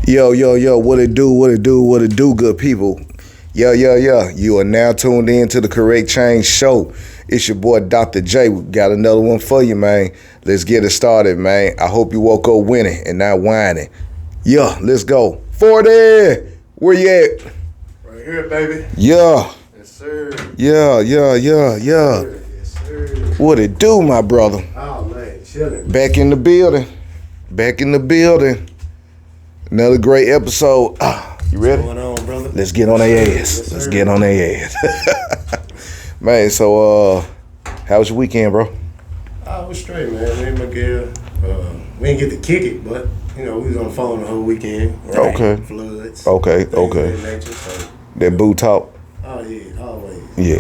Yo, what it do, good people? Yo. You are now tuned in to the Correct Change Show. It's your boy, Dr. J. We got another one for you, man. Let's get it started, man. I hope you woke up winning and not whining. Yeah, let's go. 40! Where you at? Right here, baby. Yeah. Yes, sir. Yeah. Yes, sir. What it do, my brother? Oh, man, chilling. Back in the building. Another great episode. You ready? What's going on, brother? Let's get on their ass. Yes, Let's sir. get on their ass. Man, so how was your weekend, bro? I was straight, man. Me and my girl, we didn't get to kick it, but, you know, we was on the phone the whole weekend. Rain, Okay. Floods. Okay. things of that nature, so. That boo talk. Oh, yeah, always. Yeah.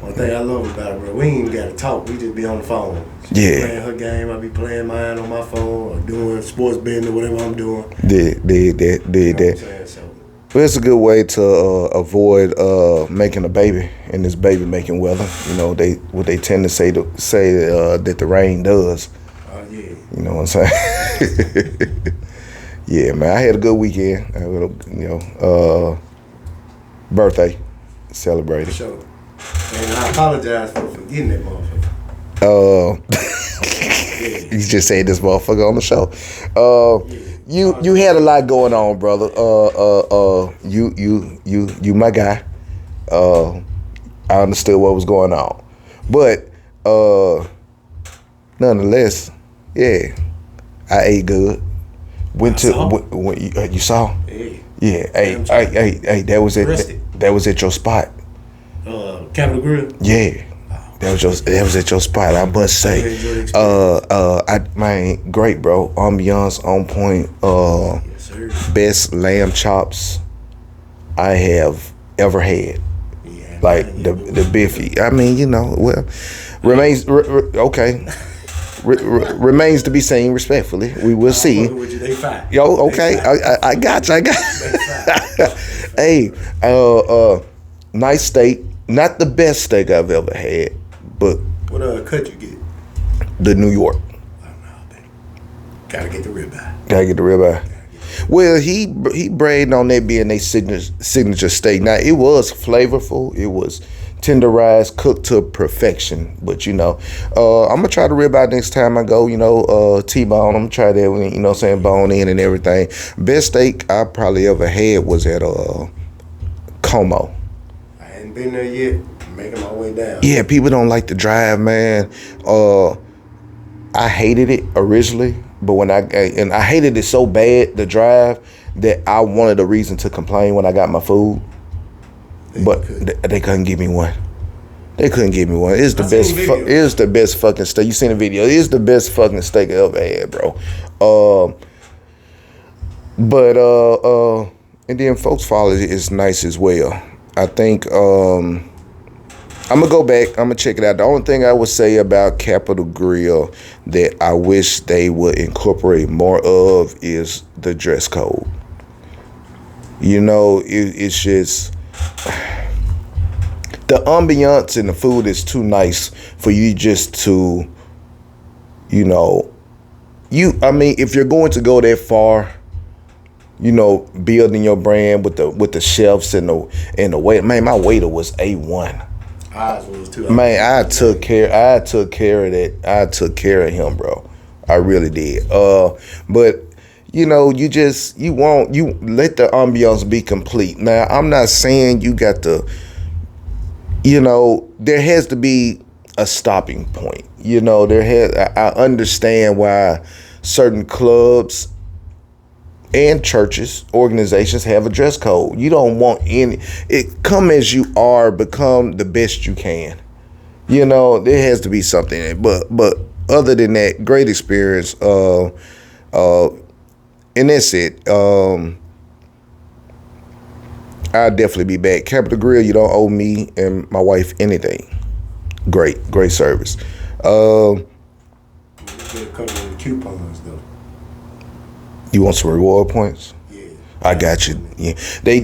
One thing I love about it, bro, we ain't got to talk. We just be on the phone. She be Yeah. playing her game. I be playing mine on my phone or doing sports betting or whatever I'm doing. Did You know what I'm that. saying? So, But it's a good way to avoid making a baby in this baby making weather. You know, they tend to say that the rain does. yeah. You know what I'm saying? Yeah, man. I had a good weekend. I had a birthday celebrated. Sure. And I apologize for forgetting that motherfucker. You just said this motherfucker on the show. You had a lot going on, brother. You my guy. I understood what was going on, but nonetheless, yeah, I ate good. Went to you saw. Yeah. Hey, that was at your spot. Capitol Grill. Yeah. That was at your spot, I must say. Great, bro. Ambiance on point. Yes, sir. Best lamb chops I have ever had. Yeah, Like man, the biffy. I mean, remains okay. Remains to be seen. Respectfully, we will see. With you, they fine. Yo, okay. I got you. Hey, nice steak. Not the best steak I've ever had, but What cut you get? the New York. I don't know. Gotta get the ribeye. Gotta get the ribeye. Well, he bragged on that being a signature steak. Now, it was flavorful. It was tenderized, cooked to perfection. But, I'm going to try the ribeye next time I go, T-bone. I'm going to try that, bone in and everything. Best steak I probably ever had was at Como. I hadn't been there yet. I'm making my way down. Yeah, people don't like to drive, man. I hated it originally, but I hated it so bad, the drive, that I wanted a reason to complain when I got my food. But they couldn't give me one. They couldn't give me one. It's the best. It's the best fucking steak. You seen the video? It's the best fucking steak I ever had, bro. And then folks follow it is nice as well. I think I'm gonna go back. I'm gonna check it out. The only thing I would say about Capitol Grill that I wish they would incorporate more of is the dress code. It's just the ambiance and the food is too nice for you just to, if you're going to go that far, building your brand with the chefs and the waiter. Man, my waiter was A1. Ours was too. Man, I took care of that. I took care of him, bro. I really did. But you let the ambiance be complete. Now, I'm not saying you got to, there has to be a stopping point. I understand why certain clubs and churches, organizations have a dress code. You don't want come as you are, become the best you can. There has to be something. But other than that, great experience. And that's it. I'll definitely be back. Capitol Grill, you don't owe me and my wife anything. Great service. Get a couple of coupons though. You want some reward points? Yeah. I got you. Yeah. They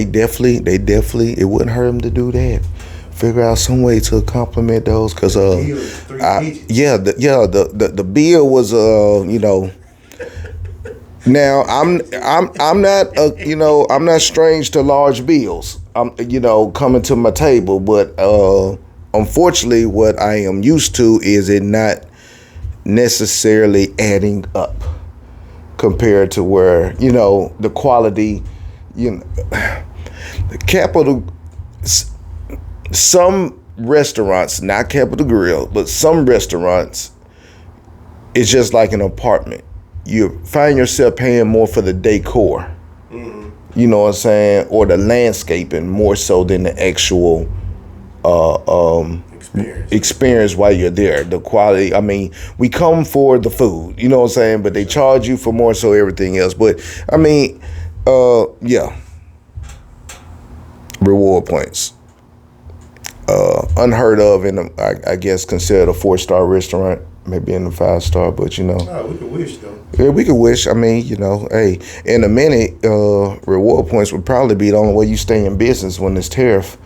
definitely, it wouldn't hurt them to do that. Figure out some way to compliment those, cause the bill was Now I'm not I'm not strange to large bills. I'm coming to my table, but unfortunately, what I am used to is it not necessarily adding up compared to where the quality, the capital. Some restaurants, not Capital Grill, but some restaurants, it's just like an apartment. You find yourself paying more for the decor, you know what I'm saying, or the landscaping more so than the actual experience while you're there. The quality, I mean, we come for the food, you know what I'm saying, but they charge you for more so everything else. But I mean, yeah, reward points. Unheard of in I guess considered a 4-star restaurant, maybe in a 5-star, but Oh, we could wish though. yeah, we could wish. I mean, hey, in a minute, reward points would probably be the only way you stay in business when this tariff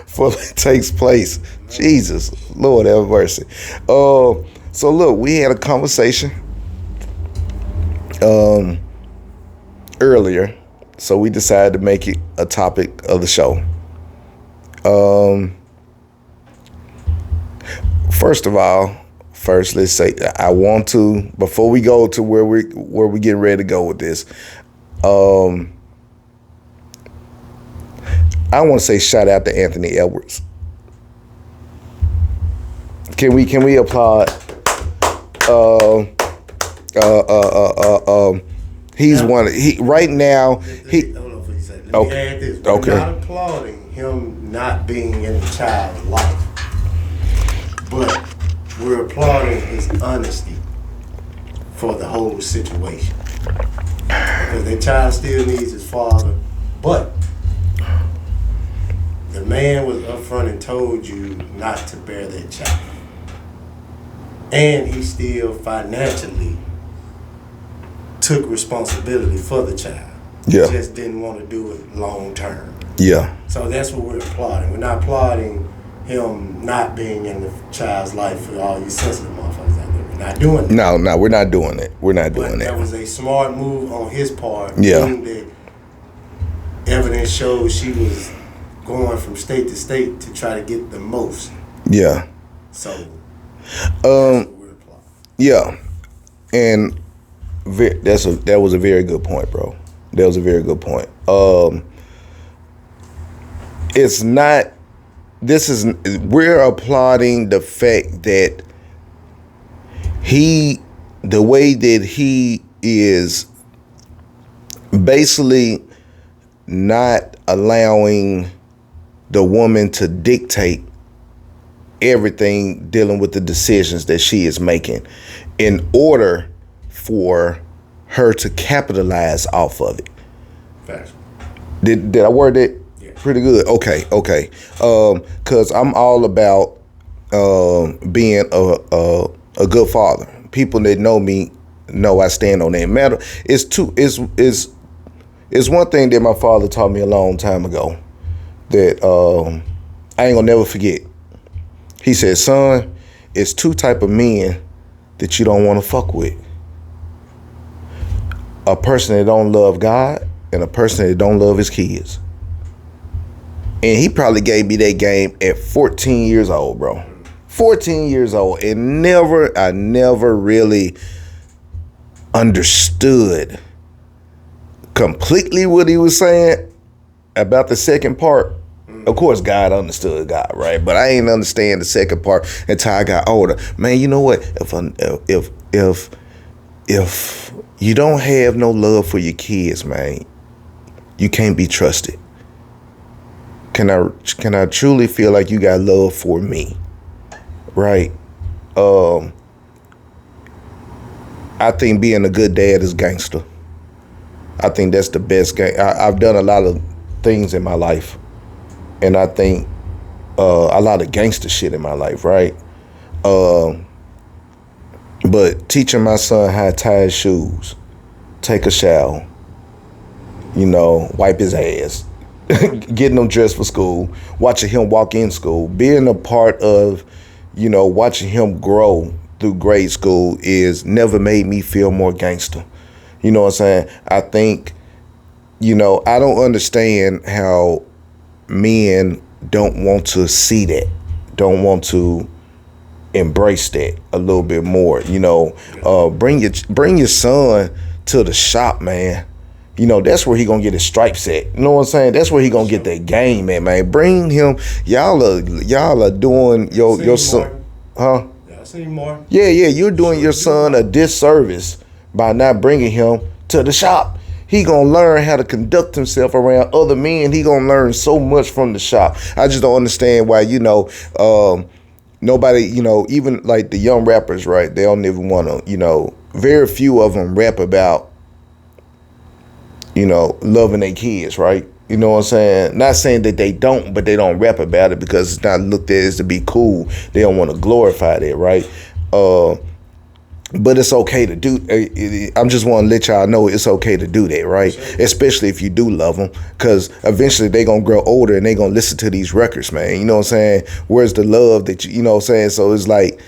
fully takes place. Jesus, Lord have mercy. So look, we had a conversation earlier, so we decided to make it a topic of the show. First of all, let's say I want to, before we go to where we get ready to go with this, I want to say shout out to Anthony Edwards. Can we applaud? He's one. Right now. Hold on for a second. Let me add this. We're not applauding him not being in the child's life, but we're applauding his honesty for the whole situation. Because the child still needs his father, but the man was upfront and told you not to bear that child. And he still financially took responsibility for the child. Yeah. He just didn't want to do it long term. Yeah. So that's what we're applauding. We're not applauding him not being in the child's life for all you sensitive motherfuckers out there. We're not doing that. No, we're not doing it. We're not doing that. That was a smart move on his part. Yeah. That evidence shows she was going from state to state to try to get the most. Yeah. So that's what we're applauding. Yeah. And that was a very good point, bro. That was a very good point. It's not. We're applauding the fact that the way that he is basically not allowing the woman to dictate everything dealing with the decisions that she is making in order for her to capitalize off of it. Facts. Did I word it? Yeah. Pretty good. Okay. Because I'm all about being a good father. People that know me know I stand on that matter. It's one thing that my father taught me a long time ago that I ain't gonna never forget. He said, son, it's 2 type of men that you don't want to fuck with. A person that don't love God and a person that don't love his kids. And he probably gave me that game at 14 years old, bro. 14 years old. And I never really understood completely what he was saying about the second part. Of course, God understood God, right? But I ain't understand the second part until I got older. Man, you know what? If you don't have no love for your kids, man, you can't be trusted. Can I truly feel like you got love for me, right? I think being a good dad is gangster. I think that's the best game. I've done a lot of things in my life. And I think a lot of gangster shit in my life, right? But teaching my son how to tie his shoes, take a shower, wipe his ass, getting him dressed for school, watching him walk in school, being a part of, watching him grow through grade school is never made me feel more gangster. You know what I'm saying? I think, I don't understand how men don't want to see that, don't want to embrace that a little bit more. Bring your son to the shop, man. That's where he gonna get his stripes at. You know what I'm saying? That's where he gonna get that game at, man. Bring him. Y'all are doing your son, huh? Yeah, I see more. Yeah. You're doing your son a disservice by not bringing him to the shop. He gonna learn how to conduct himself around other men. He gonna learn so much from the shop. I just don't understand why nobody, even like the young rappers, right? They don't even want to, very few of them rap about, loving their kids, right? You know what I'm saying? Not saying that they don't, but they don't rap about it because it's not looked at as to be cool. They don't want to glorify that, right? But it's okay to do. I'm just want to let y'all know it's okay to do that, right? Especially if you do love them, because eventually they gonna grow older and they gonna listen to these records, man. You know what I'm saying? Where's the love that you know what I'm saying? So it's like,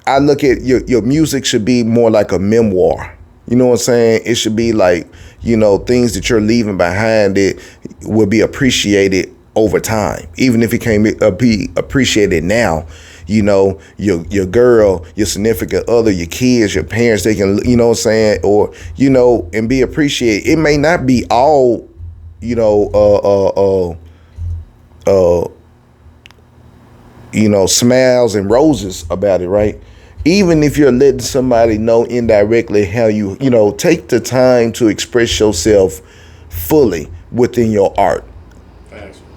I look at your music should be more like a memoir. You know what I'm saying? It should be like, things that you're leaving behind that will be appreciated over time, even if it can't be appreciated now. Your girl, your significant other, your kids, your parents, they can, what I'm saying, or, and be appreciated. It may not be all, smiles and roses about it, right? Even if you're letting somebody know indirectly how you take the time to express yourself fully within your art.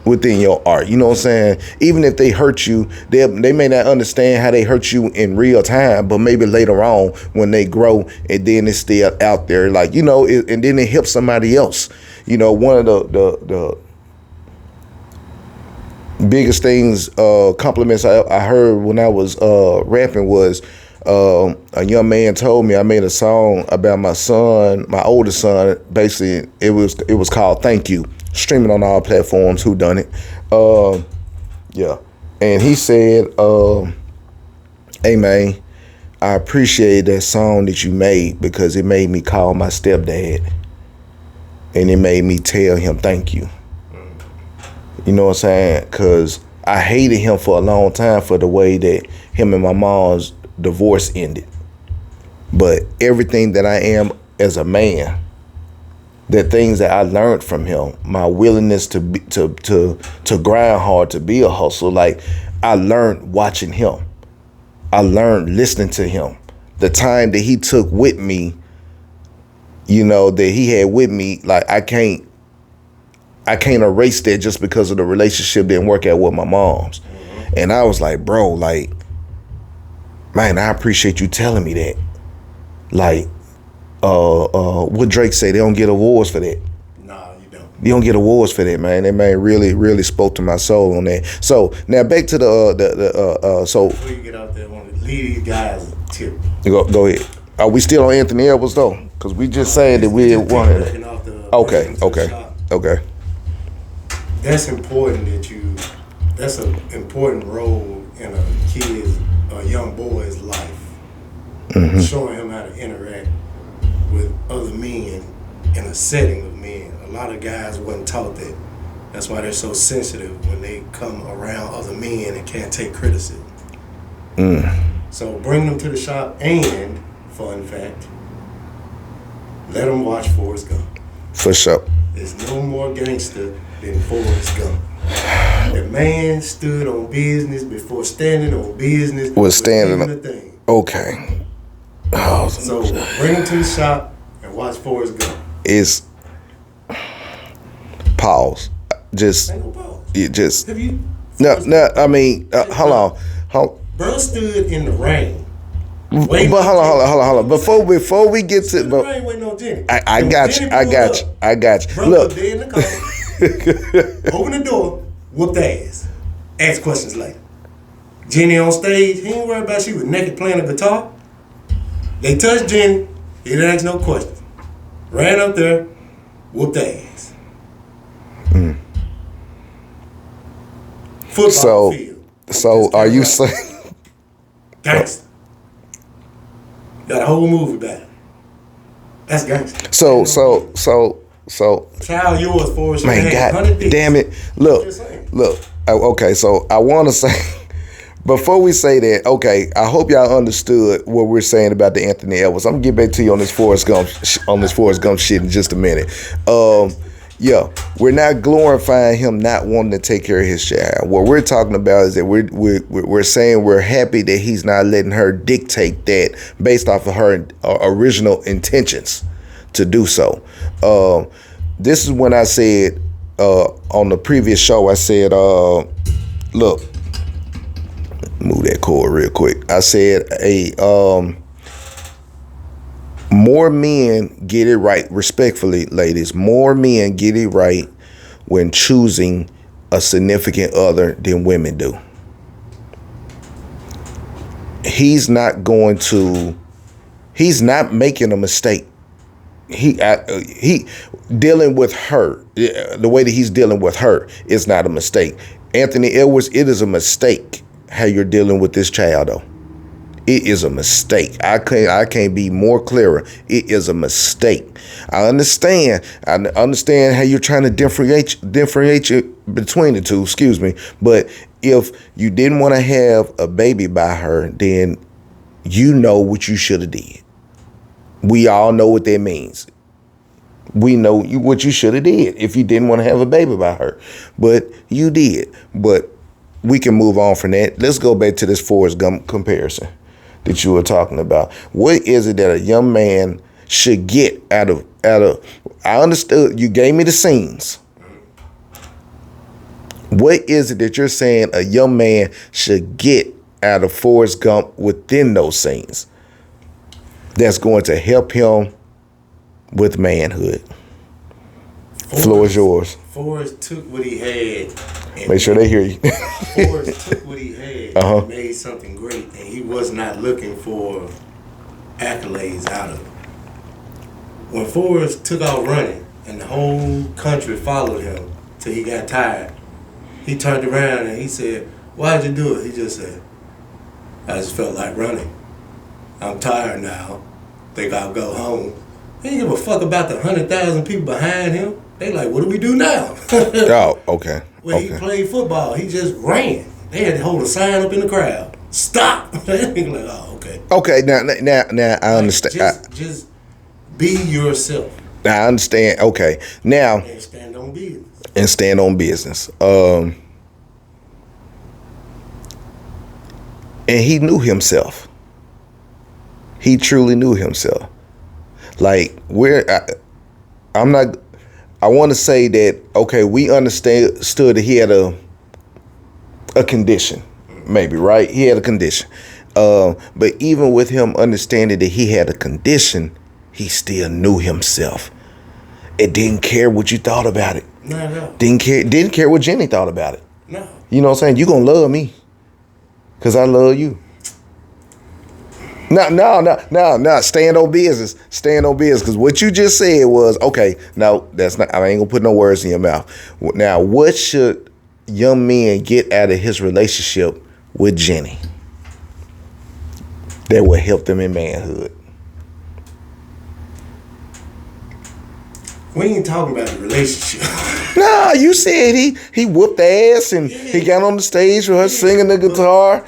Within your art, you know what I'm saying? Even if they hurt you, they may not understand how they hurt you in real time, but maybe later on when they grow and then it's still out there, like, and then it helps somebody else. One of the biggest things, compliments I heard when I was rapping was a young man told me I made a song about my son, my oldest son. Basically, it was called "Thank You," streaming on all platforms. Who done it? Yeah, and he said, "Hey man, I appreciate that song that you made because it made me call my stepdad, and it made me tell him thank you." You know what I'm saying? Because I hated him for a long time for the way that him and my mom's divorce ended. But everything that I am as a man, the things that I learned from him, my willingness to grind hard, to be a hustle, like I learned watching him. I learned listening to him. The time that he took with me, that he had with me, like I can't erase that just because of the relationship didn't work out with my mom's. And I was like, bro, like, man, I appreciate you telling me that. Like, what Drake say, they don't get awards for that. Nah, you don't. You don't get awards for that, man. That man really, really spoke to my soul on that. So now back to so before you get out there, I want to leave these guys a tip. Go ahead. Are we still on Anthony Edwards though? Because we just saying that we wanted. Okay. That's important that's an important role in a young boy's life. Mm-hmm. Showing him how to interact with other men in a setting of men. A lot of guys wasn't taught that. That's why they're so sensitive when they come around other men and can't take criticism. So bring them to the shop, and fun fact, let them watch Forrest Gump. For sure. There's no more gangster than Forrest Gump. The man stood on business before standing on business. Was standing on the thing. Okay. Oh, so bring him to the shop and watch Forrest Gump. It's pause. Just Ain't no pause. It just. Have you? No. I mean, hold on. Bro stood in the rain. But hold on. Before we get to, the rain waiting on Jenny. I got you. Bro Look, dead in the car. Open the door. Whoop the ass. Ask questions later. Jenny on stage. He ain't worried about she was naked playing a guitar. They touched Jenny. He didn't ask no questions. Ran up there. Whooped the ass. Football field. So are you saying? Gangster. Got a whole movie about it. That's gangster. So. Child yours for us. Man, God damn it! Look. Okay, so I want to say. Before we say that, okay, I hope y'all understood what we're saying about the Anthony Edwards. I'm gonna get back to you on this Forrest Gump shit in just a minute. Yeah, we're not glorifying him not wanting to take care of his child. What we're talking about is that we're saying we're happy that he's not letting her dictate that based off of her original intentions to do so. This is when I said on the previous show, I said, look. Move that cord real quick. I said, more men get it right, respectfully, ladies, more men get it right when choosing a significant other than women do. He's not making a mistake. He dealing with her, the way that he's dealing with her is not a mistake. Anthony Edwards, it is a mistake how you're dealing with this child, though. It is a mistake. I can't be more clearer. It is a mistake. I understand how you're trying to differentiate between the two, excuse me. But if you didn't want to have a baby by her, then you know what you should have did. We all know what that means. We know what you should have did if you didn't want to have a baby by her. But you did. But we can move on from that. Let's go back to this Forrest Gump comparison that you were talking about. What is it that a young man should get out of I understood you gave me the scenes. What is it that you're saying a young man should get out of Forrest Gump within those scenes that's going to help him with manhood? Floor is yours. Forrest took what he had. Make sure they hear you. Forrest took what he had and made something great, and he was not looking for accolades out of it. When Forrest took out running and the whole country followed him till he got tired, he turned around and he said, "Why'd you do it?" He just said, "I just felt like running. I'm tired now. Think I'll go home." He didn't give a fuck about the 100,000 people behind him. They like, what do we do now? Oh, okay. When he played football, he just ran. They had to hold a sign up in the crowd. Stop. They like, oh, okay. Okay, now I understand. Just be yourself. I understand. Okay, now and stand on business. And stand on business. And he knew himself. He truly knew himself. Like I want to say that, okay, we understood that he had a condition, maybe, right? He had a condition. But even with him understanding that he had a condition, he still knew himself. It didn't care what you thought about it. No. Didn't care what Jenny thought about it. No. You know what I'm saying? You gonna love me because I love you. No. Stand on business. Stand on business. Because what you just said was, okay, no, that's not, I ain't gonna put no words in your mouth. Now, what should young men get out of his relationship with Jenny that will help them in manhood? We ain't talking about the relationship. Nah, you said he whooped ass and he got on the stage with her singing the guitar.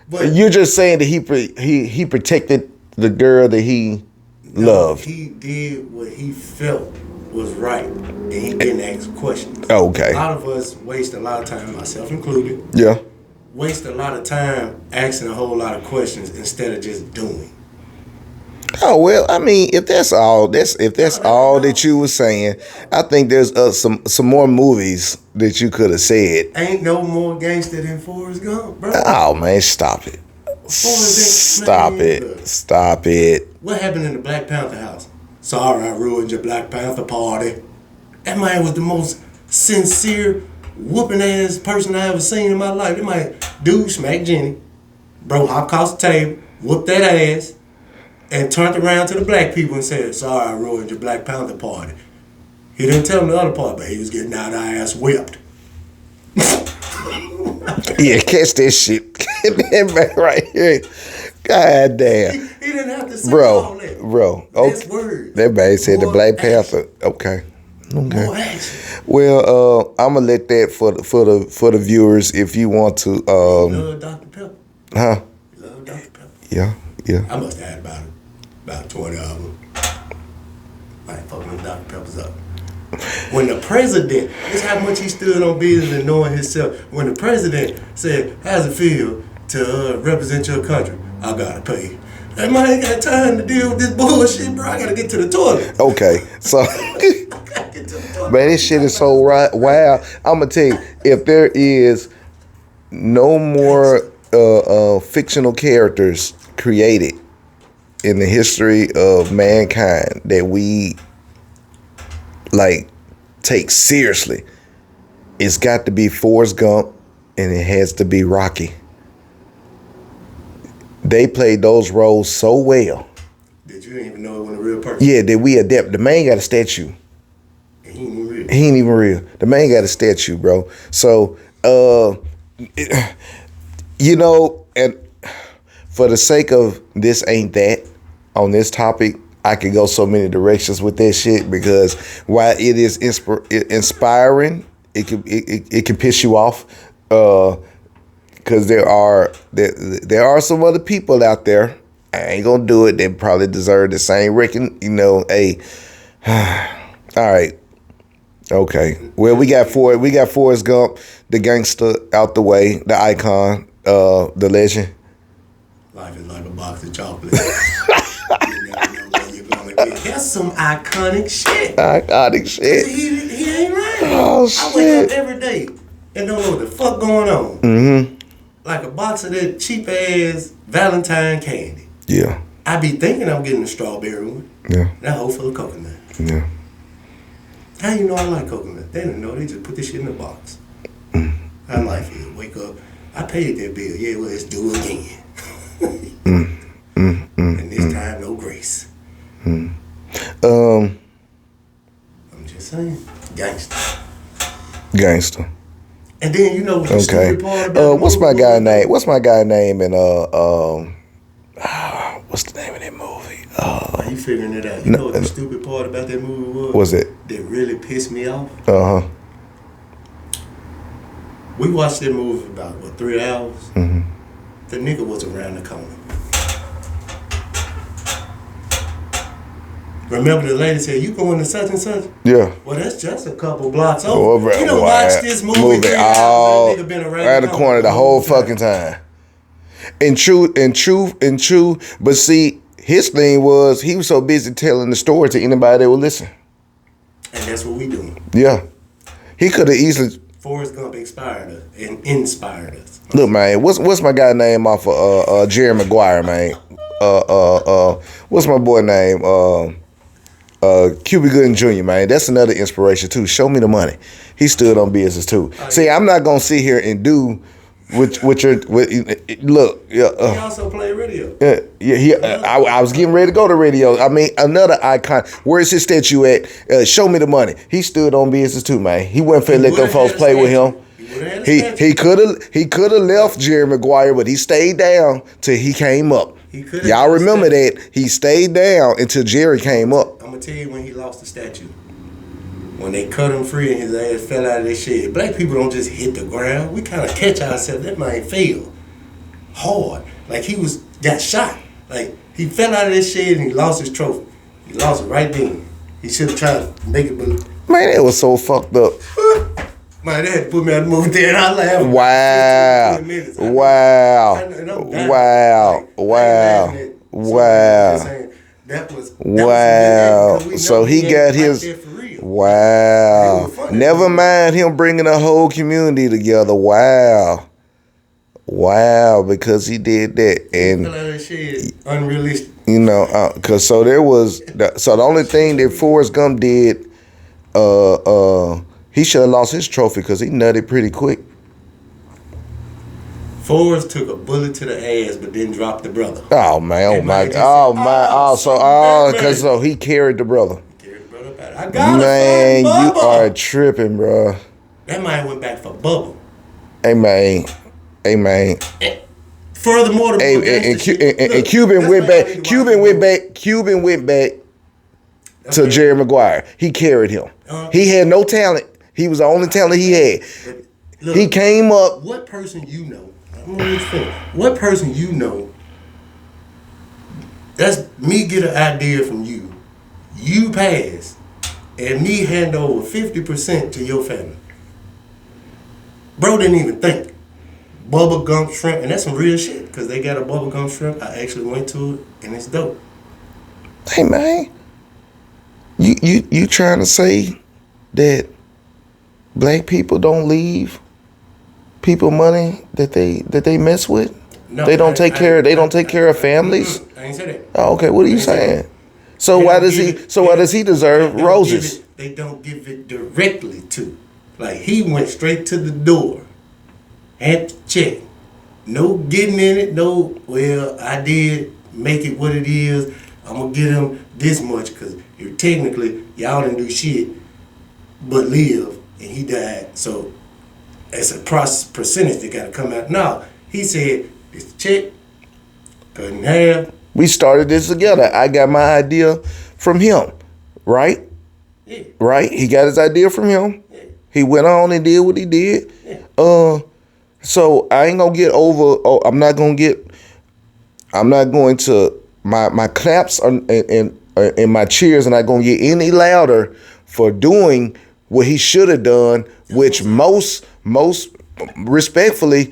But you're just saying that he protected the girl that he loved. He did what he felt was right, and he didn't ask questions. Okay. A lot of us waste a lot of time, myself included. Yeah. Waste a lot of time asking a whole lot of questions instead of just doing. Oh well, I mean, if that's all that you were saying, I think there's some more movies that you could have said. Ain't no more gangster than Forrest Gump, bro. Oh man, stop it. Stop it. What happened in the Black Panther house? Sorry, I ruined your Black Panther party. That man was the most sincere, whooping ass person I ever seen in my life. That man, dude smacked Jenny, bro, hop across the table, whooped that ass, and turned around to the black people and said, "Sorry, I ruined your Black Panther party." He didn't tell them the other part, but he was getting out our ass whipped. Yeah, catch that shit. That man right here. God damn. He didn't have to say all that. Bro. That's words. That man said the More Black action. Panther. Okay. More action. Well, I'm gonna let that for the viewers if you want to. You love Dr. Pepper. Huh? You love Dr. Pepper. Yeah. I must have had about 20 of them. I ain't fucking with Dr. Peppers up. When the president, this is how much he stood on business and knowing himself. When the president said, "How's it feel to represent your country?" I gotta pay. That man ain't got time to deal with this bullshit, bro. I gotta get to the toilet. Okay, so man, this shit is so wow. I'm gonna tell you, if there is no more fictional characters created in the history of mankind that we like take seriously, it's got to be Forrest Gump and it has to be Rocky. They played those roles so well. That you didn't even know it was a real person. Yeah, that we adapt. The man got a statue. And he ain't even real. He ain't even real. The man got a statue, bro. So, you know, and for the sake of this ain't that on this topic, I could go so many directions with that shit because while it is inspiring, it can piss you off. Because there are some other people out there. I ain't gonna do it. They probably deserve the same reckon. You know, hey, all right, okay. Well, we got Forrest Gump, the gangster, out the way, the icon, the legend. Life is like a box of chocolates. You never know where you're gonna get. That's some iconic shit. Iconic shit. He ain't lying. Oh, I wake up every day and don't know what the fuck going on. Mm-hmm. Like a box of that cheap ass Valentine candy. Yeah. I be thinking I'm getting a strawberry one. Yeah. That whole full of coconut. Yeah. How you know I like coconut? They didn't know. They just put this shit in the box. How life is. Wake up. I paid that bill. Yeah, well, let's do it again. And this time, no grace. I'm just saying. Gangster. And then you know what the stupid part about what's my guy name? What's my guy name in what's the name of that movie? Are you figuring it out? You know what the stupid part about that movie was? Was it? That really pissed me off? Uh-huh. We watched that movie for about, 3 hours? Mm-hmm. The nigga was around the corner. Remember the lady said, "You going to such and such?" Yeah. Well, that's just a couple blocks over. You don't watch this movie 3 hours, all that nigga been around the corner the whole fucking time. And true. But see, his thing was he was so busy telling the story to anybody that would listen. And that's what we doing. Yeah. He could have easily. Forrest Gump inspired us and inspired us. Look, man, what's my guy name off of Jerry Maguire, man? What's my boy name? Cuba Gooding Jr., man. That's another inspiration too. Show me the money. He stood on business too. See, I'm not gonna sit here and do with look. He also played radio. I was getting ready to go to radio. I mean, another icon. Where's his statue at? Show me the money. He stood on business too, man. He wasn't finna let them folks play with him. He could have left Jerry Maguire, but he stayed down till he came up. Y'all remember that he stayed down until Jerry came up. I'm gonna tell you when he lost the statue. When they cut him free and his ass fell out of that shit. Black people don't just hit the ground. We kind of catch ourselves. That man fell hard. Like he got shot. Like he fell out of this shit and he lost his trophy. He lost it right then. He should have tried to make it believe. Man, that was so fucked up. Man, they had to put me out the movie there and I laughed. Wow. So he got his. Wow. Never mind him bringing a whole community together. Wow. Because he did that. And unrealistic. You know, cause so there was the only thing that Forrest Gump did, he should have lost his trophy because he nutted pretty quick. Forrest took a bullet to the ass, but then dropped the brother. Oh man! So he carried the brother. He carried the brother about it. I got man, you are tripping, bro. That man went back for Bubba. Hey man. Hey man. Furthermore, And Cuban went back. Cuban went back to Jerry Maguire. He carried him. He had no talent. He was the only talent he had. Look, he came up. What person you know? I'm gonna finish. What person you know? That's me get an idea from you. You pass, and me hand over 50% to your family. Bro didn't even think. Bubble gum shrimp, and that's some real shit because they got a bubble gum shrimp. I actually went to it, and it's dope. Hey man, you trying to say that black people don't leave people money that they mess with? No, they don't take care. They don't take care of families. I ain't say that. Oh, okay. What are you saying? So why does he? So why does he deserve roses? They don't give it directly to. Like he went straight to the door. Had to check. No getting in it. No. Well, I did make it what it is. I'm gonna get him this much because technically y'all didn't do shit but live, and he died. So it's a percentage that got to come out. No, he said this check cut in half. We started this together. I got my idea from him, right? Yeah. Right. He got his idea from him. Yeah. He went on and did what he did. Yeah. So I ain't gonna get over. Oh, I'm not going to. My claps and my cheers are not gonna get any louder for doing what he should have done, which most respectfully,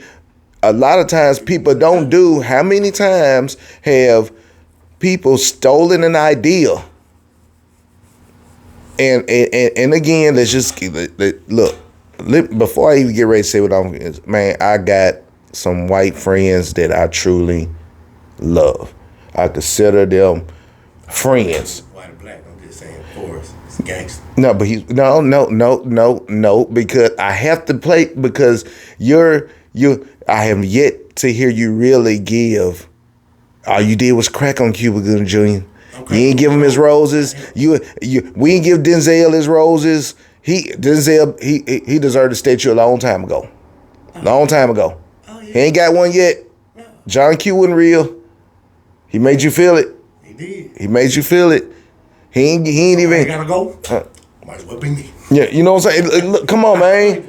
a lot of times people don't do. How many times have people stolen an idea? And again, let's just look. Before I even get ready to say what I'm, man, I got some white friends that I truly love. I consider them friends. White or black, I'm just saying for us. It's gangster. No, but he's no, because I have to play because I have yet to hear you really give. All you did was crack on Cuba Gooding Jr. Okay. You ain't give him his roses. We ain't give Denzel his roses. He deserved the statue a long time ago. Long time ago. Oh, yeah. He ain't got one yet. No. John Q wasn't real. He made you feel it. He did. He made you feel it. He ain't even. I gotta go. Might as well be me. Yeah, you know what I'm saying? Look, come on, man.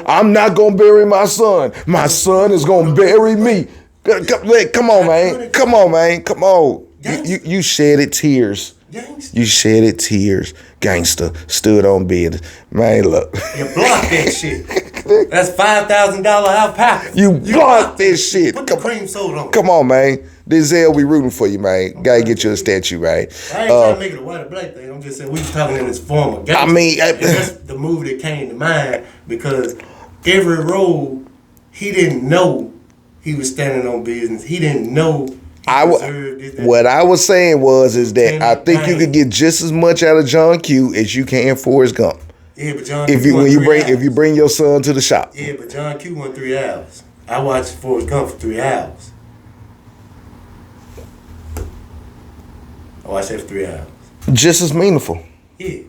I'm not gonna bury my son. My son is gonna bury me. Come on, man. Come on, man. Come on. You shedded tears. Gangster. You shedded tears. Gangster stood on business. Man, look. You blocked that shit. That's $5,000 out pocket. You blocked this shit. Put the cream soda on. Come on, man. Denzel, we rooting for you, man. Gotta get you a statue, right? I ain't trying to make it a white or black thing. I'm just saying we was talking in this form of gangster. I mean, that's the movie that came to mind because every role he didn't know he was standing on business. He didn't know. What I was saying is that I think you could get just as much out of John Q as you can Forrest Gump. Yeah, but John if you bring your son to the shop. Yeah, but John Q won 3 hours. I watched Forrest Gump for 3 hours. I watched that for 3 hours. Just as meaningful. Yeah.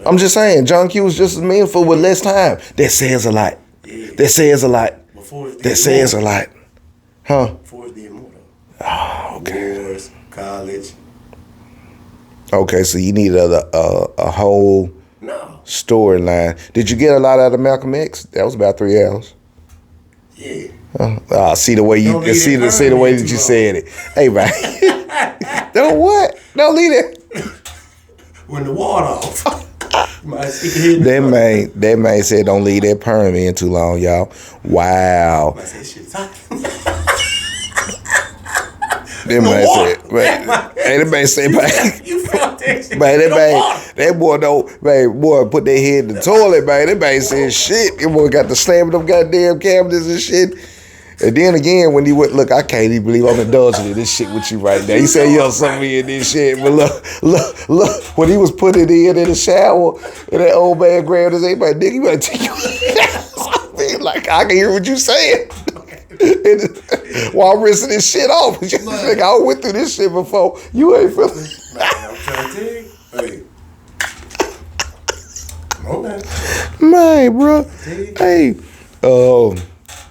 I'm just saying, John Q was just as meaningful with less time. That says a lot. Yeah. That says a lot. That says a lot. Huh? Forrest did more though. Oh, okay. Wars, college. Okay, so you need a whole storyline. Did you get a lot out of Malcolm X? That was about 3 hours. Yeah. See the way you see the way that you said it. Hey man, don't what? Don't leave it. When the water off. that man said don't leave that perm in too long, y'all. Wow. That man said, that boy put their head in the toilet, man. That man said shit. That boy got to slam them goddamn cabinets and shit. And then again, when he went, look, I can't even believe I'm indulging in this shit with you right now. He said, yo, something in this shit. But look, when he was putting it in the shower, and that old man grabbed his head, like, nigga, you better take your like, I can hear what you saying. While I'm rinsing this shit off. Like, I went through this shit before. You ain't feeling it. I'm trying to tell you. Hey. Come on, man. Man, bro. Hey.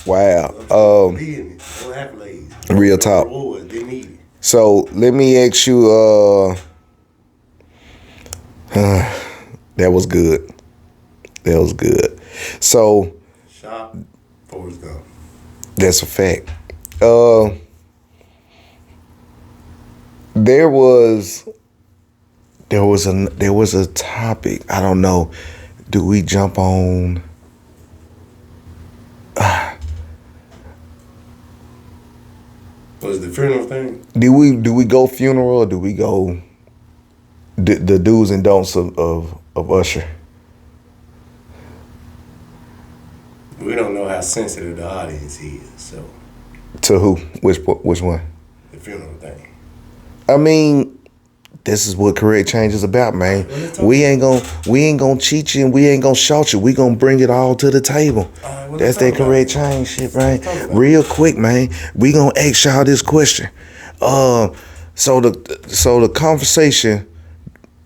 Wow. Real talk. So let me ask you. That was good. That was good. So. Shop, Forrest Gump. That's a fact. There was a topic. I don't know. Do we jump on? Was the funeral thing? Do we go funeral or do we go the do's and don'ts of Usher? We don't know how sensitive the audience is, so. To who? Which one? The funeral thing. I mean, this is what Correct Change is about, man. We ain't gonna cheat you and we ain't gonna short you. We gonna bring it all to the table. That's that Correct Change shit, right? Real quick, man. We gonna ask y'all this question. So the conversation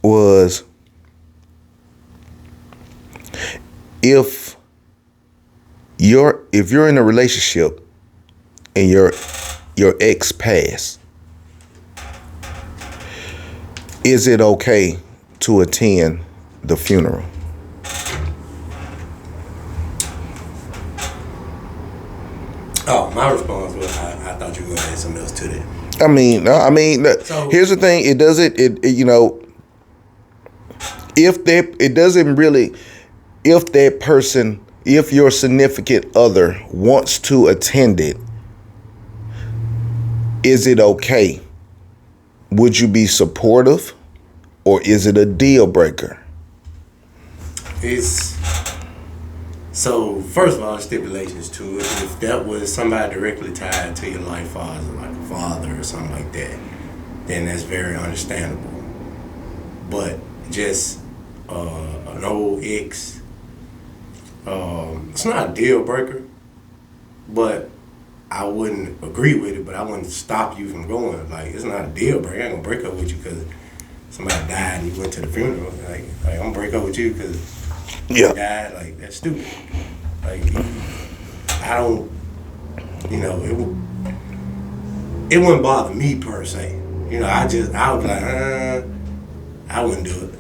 was, if you're in a relationship and your ex passed, is it okay to attend the funeral? Oh, my response was I thought you were gonna add something else to that. So, here's the thing. It doesn't. If that person, if your significant other wants to attend it, is it okay? Would you be supportive, or is it a deal breaker? So first of all, stipulations to it. If that was somebody directly tied to your life father, like a father or something like that, then that's very understandable. But just an old ex, it's not a deal breaker, but I wouldn't agree with it, but I wouldn't stop you from going. Like, it's not a deal breaker. I ain't gonna break up with you because somebody died and you went to the funeral. Like I'm gonna break up with you because you died. Like, that's stupid. Like, I don't, it wouldn't bother me per se. I was like, I wouldn't do it.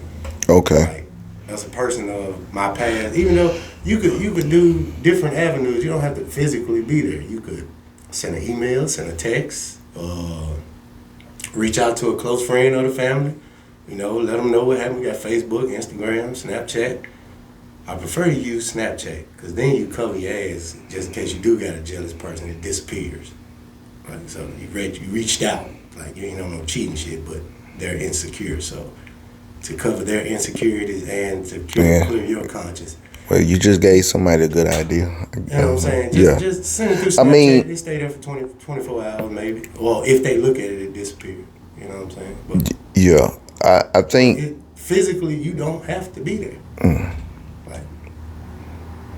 Okay. Like, that's a person of my past. Even though you could do different avenues, you don't have to physically be there. You could send an email, send a text, reach out to a close friend of the family. Let them know what happened. We got Facebook, Instagram, Snapchat. I prefer to use Snapchat because then you cover your ass just in case you do got a jealous person that disappears. Like, so you reached out. Like, you ain't on no cheating shit, but they're insecure. So to cover their insecurities and to clear your conscience. Well, you just gave somebody a good idea. You know what I'm saying? Just send it through Snapchat. They stay there for 24 hours maybe. Well, if they look at it, it disappears. You know what I'm saying? But yeah. I think physically you don't have to be there. Like,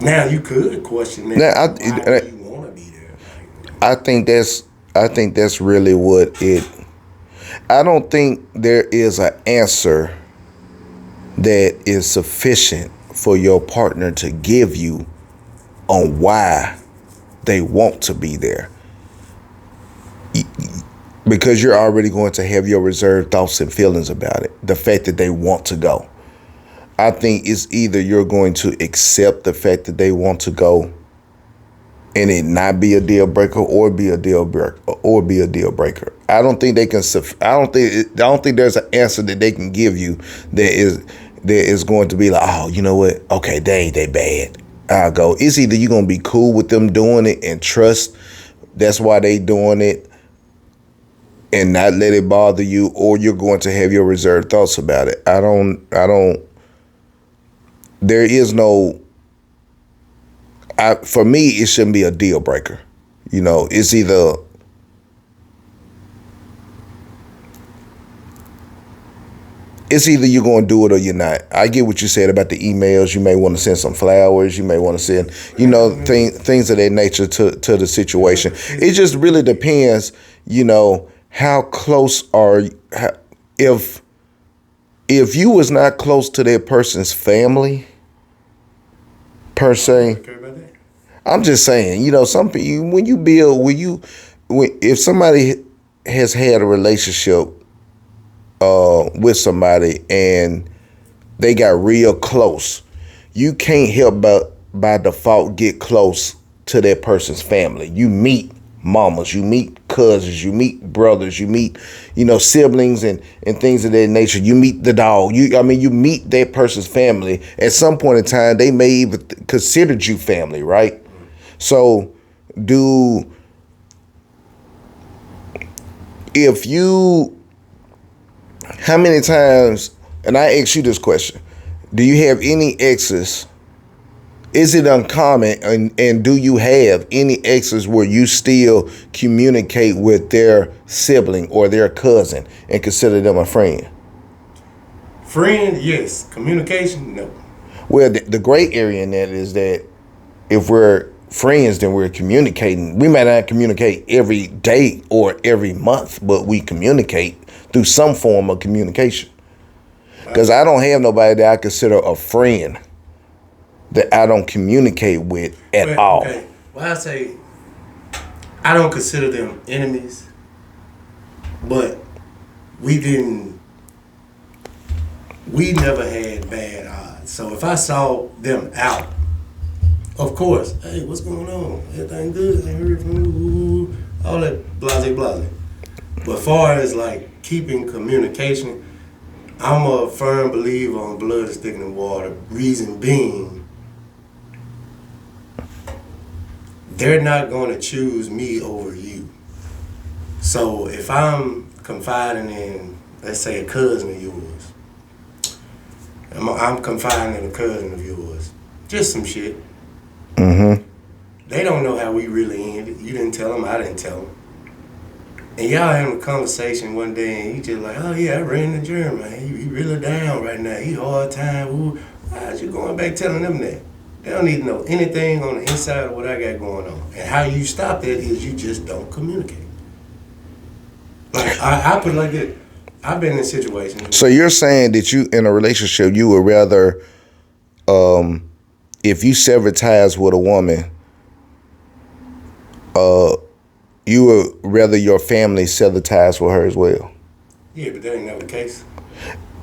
now you could question that. Why do you want to be there? I think that's really what it. I don't think there is an answer that is sufficient for your partner to give you on why they want to be there. Because you're already going to have your reserved thoughts and feelings about it. The fact that they want to go. I think it's either you're going to accept the fact that they want to go and it not be a deal breaker or be a deal breaker. I don't think they can. I don't think there's an answer that they can give you that is going to be like, oh, you know what? Okay, they ain't that bad. I'll go. It's either you're going to be cool with them doing it and trust that's why they doing it and not let it bother you, or you're going to have your reserved thoughts about it. There is no, for me, it shouldn't be a deal breaker. It's either you're going to do it or you're not. I get what you said about the emails. You may want to send some flowers. You may want to send, things of that nature to the situation. It just really depends, how close are you? If you was not close to that person's family, per se, I'm just saying, some people, when you build, if somebody has had a relationship with somebody and they got real close, you can't help but by default get close to that person's family. You meet mamas, you meet cousins, you meet brothers, you meet, siblings and things of that nature. You meet the dog. You meet that person's family. At some point in time, they may even consider you family, right? So how many times, and I ask you this question, do you have any exes? Is it uncommon, and do you have any exes where you still communicate with their sibling or their cousin and consider them a friend? Friend, yes. Communication, no. Well, the gray area in that is that if we're friends, then we're communicating. We might not communicate every day or every month, but we communicate through some form of communication. Because I don't have nobody that I consider a friend that I don't communicate with at all. Okay. Well, I say I don't consider them enemies, but we never had bad odds. So if I saw them out, of course, hey, what's going on? Everything good? I heard from you. All that blase. But far as like keeping communication, I'm a firm believer on blood is thicker than water. Reason being, they're not going to choose me over you. So if I'm confiding in, let's say, a cousin of yours, I'm confiding in a cousin of yours, just some shit. Mm-hmm. They don't know how we really ended. You didn't tell them, I didn't tell them. And y'all having a conversation one day, and he just like, oh yeah, I ran the gym, man. He really down right now. He hard time. Ooh. Why you going back telling them that? They don't need to know anything on the inside of what I got going on. And how you stop that is you just don't communicate. Like, I put it like this. I've been in situations. So you're saying that you, in a relationship, you would rather, if you sever ties with a woman, you would rather your family sever ties with her as well? Yeah, but that ain't never the case.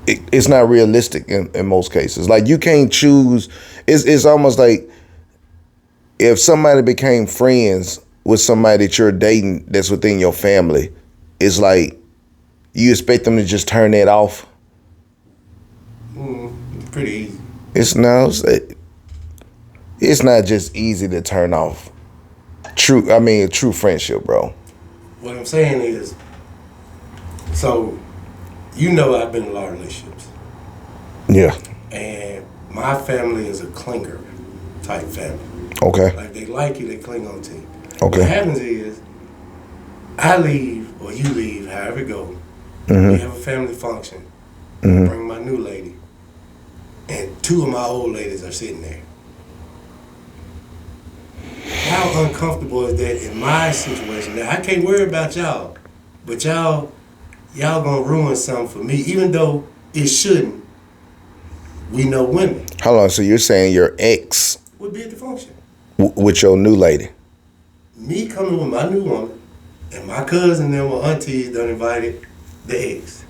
It's not realistic in most cases. Like, you can't choose. It's almost like if somebody became friends with somebody that you're dating that's within your family, it's like you expect them to just turn that off. It's pretty easy. It's not just easy to turn off. True friendship, bro. What I'm saying is, so, I've been in a lot of relationships. Yeah. And my family is a clinger type family. Okay. Like, they like you, they cling on to you. Okay. What happens is, I leave, or you leave, however it goes. Mm-hmm. We have a family function. Mm-hmm. I bring my new lady. And two of my old ladies are sitting there. How uncomfortable is that in my situation? Now, I can't worry about y'all, but y'all gonna ruin something for me, even though it shouldn't. We know women. Hold on, so you're saying your ex Would be at the function. with your new lady? Me coming with my new woman, and my cousin and them or aunties done invited the ex.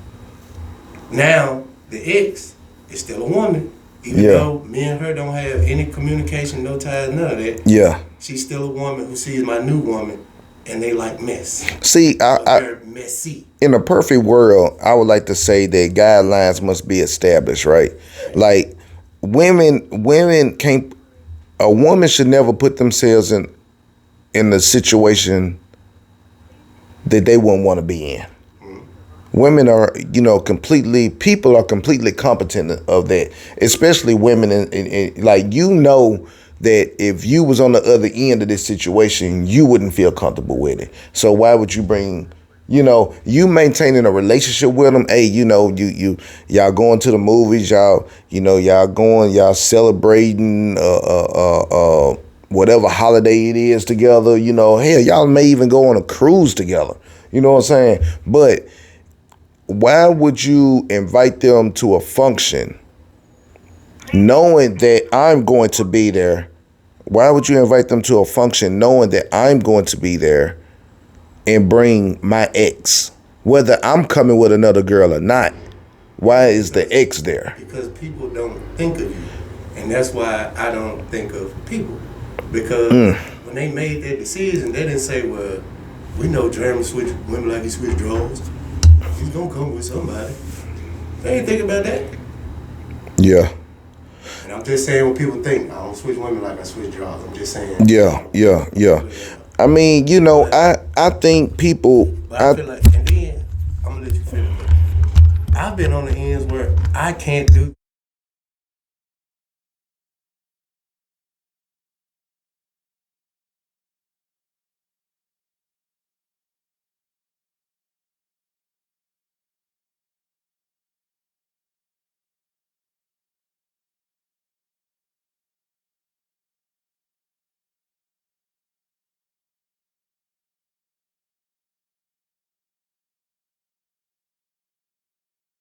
Now, the ex is still a woman, even though me and her don't have any communication, no ties, none of that. Yeah. She's still a woman who sees my new woman, and they like mess. See, they're messy. In a perfect world, I would like to say that guidelines must be established, right? Like, women can't. A woman should never put themselves in a situation that they wouldn't want to be in. Women are, people are completely competent of that, especially women. That if you was on the other end of this situation, you wouldn't feel comfortable with it. So why would you bring, you maintaining a relationship with them? Hey, y'all going to the movies, y'all celebrating, whatever holiday it is together. Hell, y'all may even go on a cruise together. You know what I'm saying? But why would you invite them to a function knowing that I'm going to be there Why would you invite them to a function knowing that I'm going to be there and bring my ex, whether I'm coming with another girl or not? Why is the ex there? Because people don't think of you. And that's why I don't think of people. Because when they made that decision, they didn't say, well, we know Jeremy switch women like he switched drawers. He's going to come with somebody. They ain't think about that. Yeah. And I'm just saying what people think. I don't switch women like I switch drawers. I'm just saying. Yeah. I mean, I think people. But I feel like, and then, I'm going to let you finish. I've been on the ends where I can't do.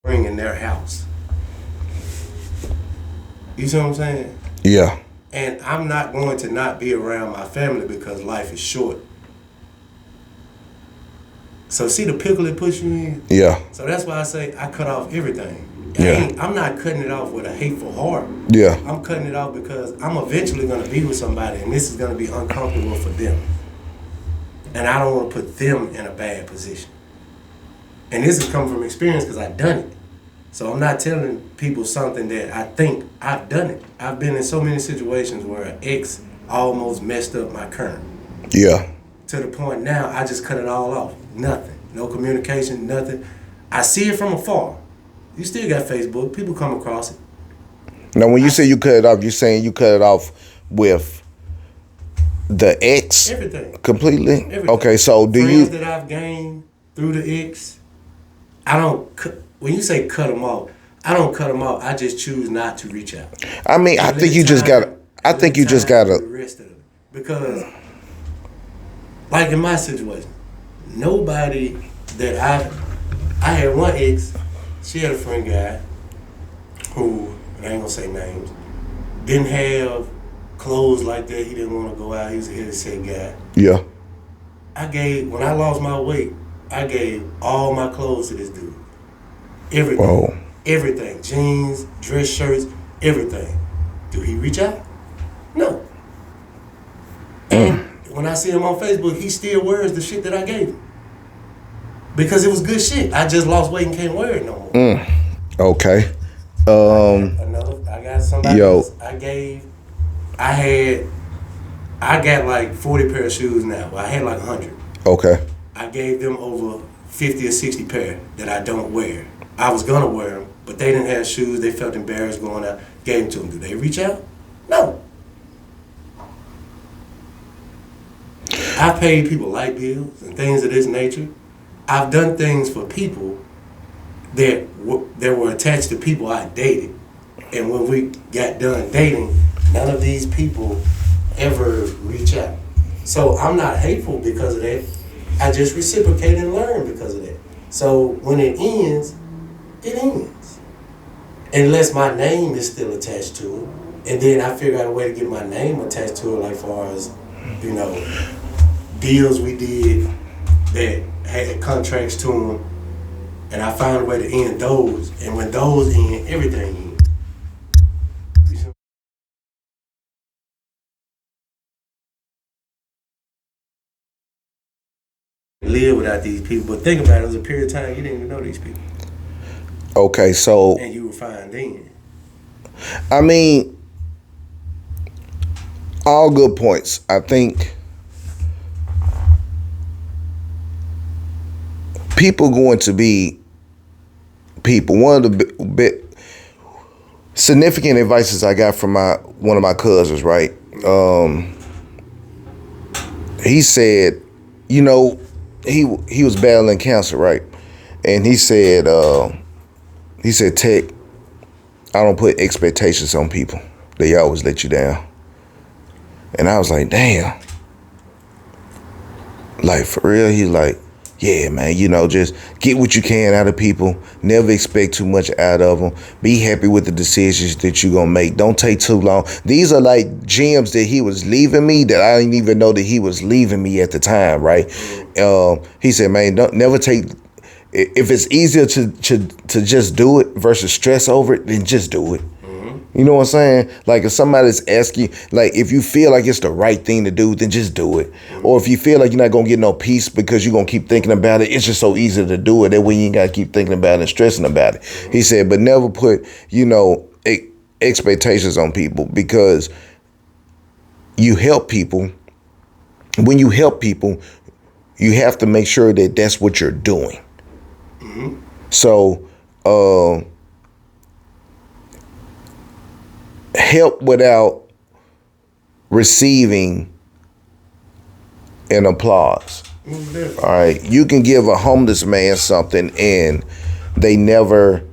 Bring in their house. You see what I'm saying? Yeah. And I'm not going to not be around my family because life is short. So see the pickle it puts you in? Yeah. So that's why I say I cut off everything. Yeah. I'm not cutting it off with a hateful heart. Yeah. I'm cutting it off because I'm eventually going to be with somebody and this is going to be uncomfortable for them. And I don't want to put them in a bad position. And this has come from experience because I've done it. So I'm not telling people something that I think I've done it. I've been in so many situations where an ex almost messed up my current. Yeah. To the point now, I just cut it all off. Nothing. No communication, nothing. I see it from afar. You still got Facebook. People come across it. Now, when you say you cut it off, you're saying you cut it off with the ex? Everything. Completely? Everything. Okay, so do Friends you... that I've gained through the ex, I don't... When you say cut them off, I don't cut them off. I just choose not to reach out. I mean, I think you just got to... I think you just got to... The rest of it. Because, like in my situation, nobody that I had one ex, she had a friend guy who, I ain't gonna say names, didn't have clothes like that. He didn't want to go out. He was a heavy-set guy. Yeah. When I lost my weight, I gave all my clothes to this dude. Everything. Whoa. Everything. Jeans, dress shirts, everything. Do he reach out? No. And when I see him on Facebook, he still wears the shit that I gave him. Because it was good shit. I just lost weight and can't wear it no more. Okay. I got somebody else I got like 40 pair of shoes now. Well, I had like 100. Okay. I gave them over 50 or 60 pair that I don't wear. I was gonna wear them, but they didn't have shoes. They felt embarrassed going out. Gave them to them. Do they reach out? No. I paid people light bills and things of this nature. I've done things for people that were attached to people I dated. And when we got done dating, none of these people ever reach out. So I'm not hateful because of that. I just reciprocate and learn because of that. So when it ends, it ends. Unless my name is still attached to it. And then I figure out a way to get my name attached to it, like far as, deals we did that had contracts to them. And I found a way to end those. And when those end, everything ends. Live without these people. But think about it, it was a period of time you didn't even know these people. Okay, so... And you were fine then. I mean, all good points. I think people going to be people. One of the significant advices I got from one of my cousins, right? He said, he was battling cancer, right? And he said, Tech, I don't put expectations on people. They always let you down. And I was like, damn. Like, for real? He's like, Yeah, man, you know, just get what you can out of people. Never expect too much out of them. Be happy with the decisions that you're going to make. Don't take too long. These are like gems that he was leaving me that I didn't even know that he was leaving me at the time, right? He said, man, don't never take, if it's easier to just do it versus stress over it, then just do it. You know what I'm saying? Like if somebody's asking, like if you feel like it's the right thing to do, then just do it. Or if you feel like you're not gonna get no peace because you're gonna keep thinking about it, it's just so easy to do it. That way you ain't gotta keep thinking about it and stressing about it. He said, but never put, expectations on people because you help people. When you help people, you have to make sure that that's what you're doing. So, help without receiving an applause. All right. You can give a homeless man something and they never.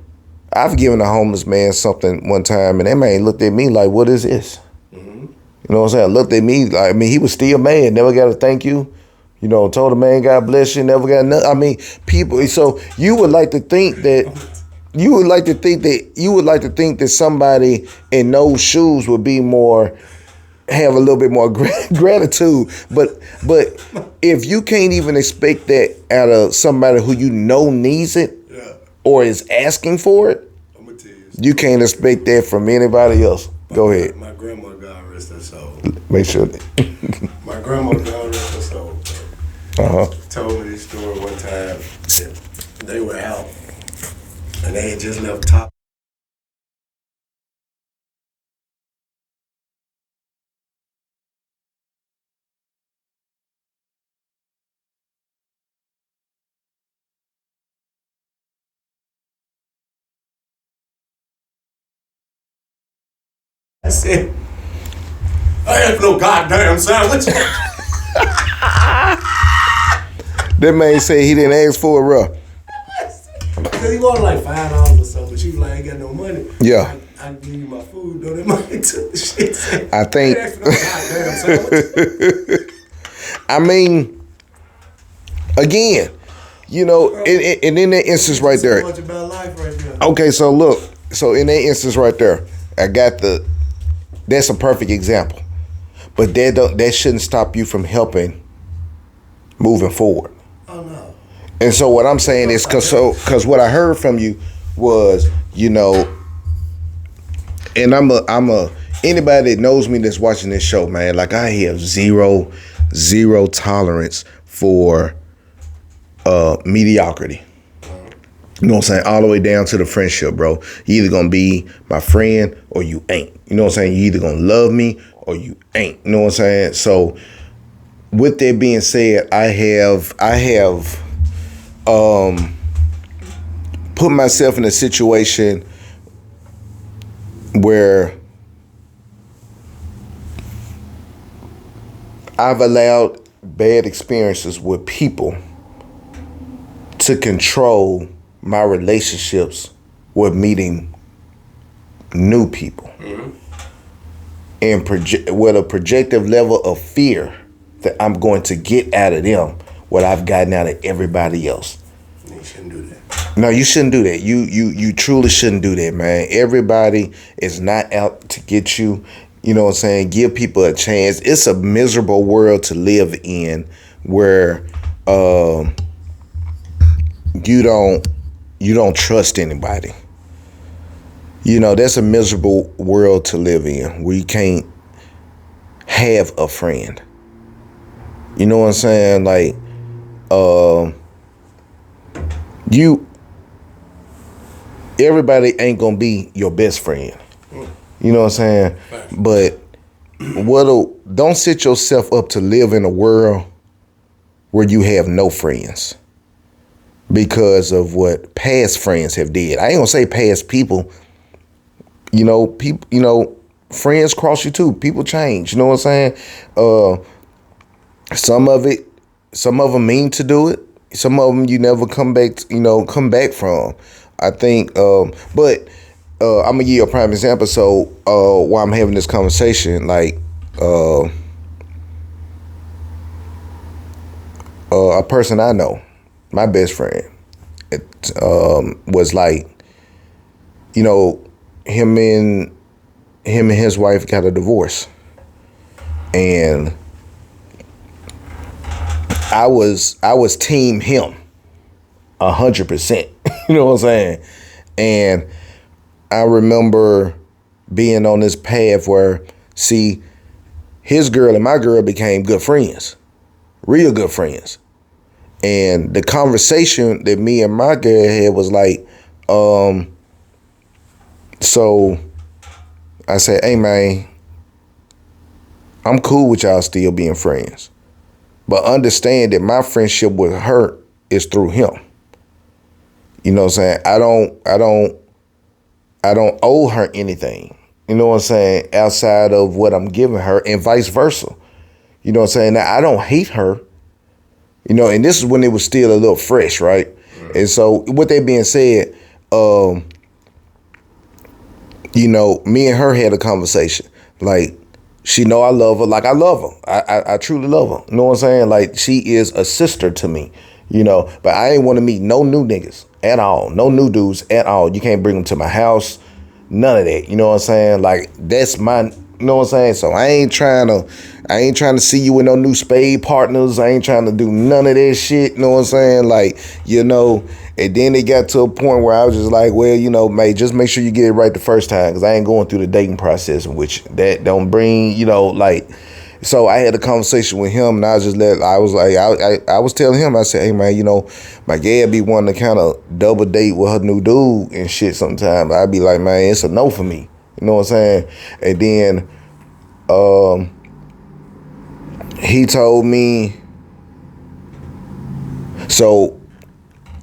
I've given a homeless man something one time and that man looked at me like, what is this? You know what I'm saying? Looked at me like, I mean, he was still mad, never got a thank you. You know, told the man, God bless you, never got nothing. I mean, people, so you would like to think that. You would like to think that somebody in those shoes would be more, have a little bit more gratitude. But if you can't even expect that out of somebody who you know needs it or is asking for it, I'm gonna tell you can't expect that from anybody else. Go ahead. My grandma, God rest her soul. Make sure. My grandma, God rest her soul. Told me this story one time. That they were out. And they had just left top. I said, I had no goddamn sandwich. That man said he didn't ask for it, bro. Cause he wanted like $5 or something, but she was like, I ain't got no money. Yeah. I give you my food, though. That money took the shit. I think. No goddamn sandwich. I mean, again, you know, and in that instance right there. So much about life right there. Okay, so look, so in that instance right there, I got that's a perfect example. But that shouldn't stop you from helping moving forward. Oh no. And so what I'm saying is cause what I heard from you was, you know, and I'm a anybody that knows me that's watching this show, man, like I have zero tolerance for mediocrity. You know what I'm saying? All the way down to the friendship, bro. You either gonna be my friend or you ain't. You know what I'm saying? You either gonna love me or you ain't. You know what I'm saying? So with that being said, I have put myself in a situation where I've allowed bad experiences with people to control my relationships with meeting new people. And with a projective level of fear that I'm going to get out of them what I've gotten out of everybody else. You shouldn't do that. No, you shouldn't do that. You truly shouldn't do that, man. Everybody is not out to get you. You know what I'm saying? Give people a chance. It's a miserable world to live in where you don't trust anybody. You know, that's a miserable world to live in where you can't have a friend. You know what I'm saying? Like, everybody ain't gonna be your best friend. You know what I'm saying? But don't set yourself up to live in a world where you have no friends because of what past friends have did. I ain't gonna say past people. You know, people. You know, friends cross you too. People change. You know what I'm saying? Some of them mean to do it. Some of them you never come back from. I think, but I'm gonna give you a prime example. So while I'm having this conversation, like a person I know, my best friend, was like, you know, him and his wife got a divorce, and I was team him 100%. You know what I'm saying? And I remember being on this path where, see, his girl and my girl became good friends, real good friends. And the conversation that me and my girl had was like, so I said, hey man, I'm cool with y'all still being friends, but understand that my friendship with her is through him. You know what I'm saying? I don't owe her anything. You know what I'm saying? Outside of what I'm giving her, and vice versa. You know what I'm saying? Now, I don't hate her. You know, and this is when it was still a little fresh, right? And so, with that being said, you know, me and her had a conversation. Like, she know I love her, like I love her. I truly love her. You know what I'm saying? Like, she is a sister to me. You know, but I ain't want to meet no new niggas at all. No new dudes at all. You can't bring them to my house. None of that. You know what I'm saying? Like, that's my, you know what I'm saying? So I ain't trying to see you with no new spade partners. I ain't trying to do none of that shit. You know what I'm saying? Like, you know, and then it got to a point where I was just like, well, you know, mate, just make sure you get it right the first time, because I ain't going through the dating process, which that don't bring, you know, like. So I had a conversation with him, and I was telling him, I said, hey man, you know, my gal be wanting to kind of double date with her new dude and shit sometimes. I'd be like, man, it's a no for me. You know what I'm saying? And then he told me, so